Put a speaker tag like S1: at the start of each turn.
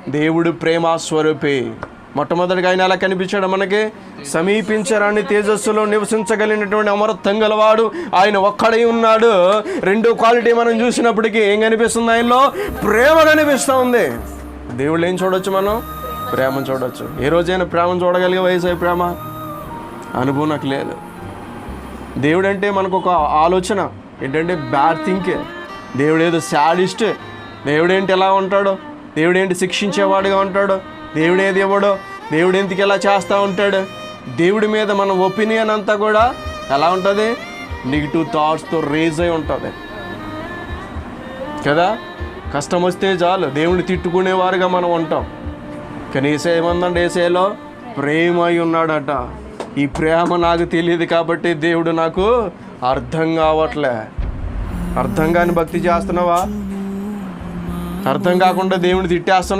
S1: దేవుడు ప్రేమ స్వరూపి. మొట్టమొదటిగా ఆయన ఎలా కనిపించాడు మనకి? సమీపించరాని తేజస్సులో నివసించగలిగినటువంటి అమరత్వం గలవాడు ఆయన ఒక్కడై ఉన్నాడు. రెండో క్వాలిటీ మనం చూసినప్పటికీ ఏం కనిపిస్తుంది? ఆయనలో ప్రేమ కనిపిస్తూ ఉంది. దేవుళ్ళు ఏం చూడొచ్చు? మనం ప్రేమను చూడొచ్చు. ఏ రోజైనా ప్రేమను చూడగలిగే వయసు ప్రేమ అనుభవం నాకు లేదు. దేవుడు అంటే మనకు ఒక ఆలోచన ఏంటంటే బ్యాడ్ థింకింగ్. దేవుడు ఏదో శాడిస్ట్, దేవుడేంటి ఎలా ఉంటాడో, దేవుడేంటి శిక్షించేవాడుగా ఉంటాడో, దేవుడేది ఇవ్వడో, దేవుడు ఎందుకు ఎలా చేస్తూ ఉంటాడు. దేవుడి మీద మన ఒపీనియన్ అంతా కూడా ఎలా ఉంటుంది? నెగిటివ్ థాట్స్తో రేజ్ అయి ఉంటుంది కదా. కష్టం వస్తే చాలు దేవుడిని తిట్టుకునేవారుగా మనం ఉంటాం. కానీ ఏసే ఏమందండి? ఏసేలో ప్రేమ అయి ఉన్నాడట. ఈ ప్రేమ నాకు తెలియదు కాబట్టి దేవుడు నాకు అర్థం కావట్లే. అర్థం కాని భక్తి చేస్తున్నావా? అర్థం కాకుండా దేవుడిని తిట్టేస్తున్నావా?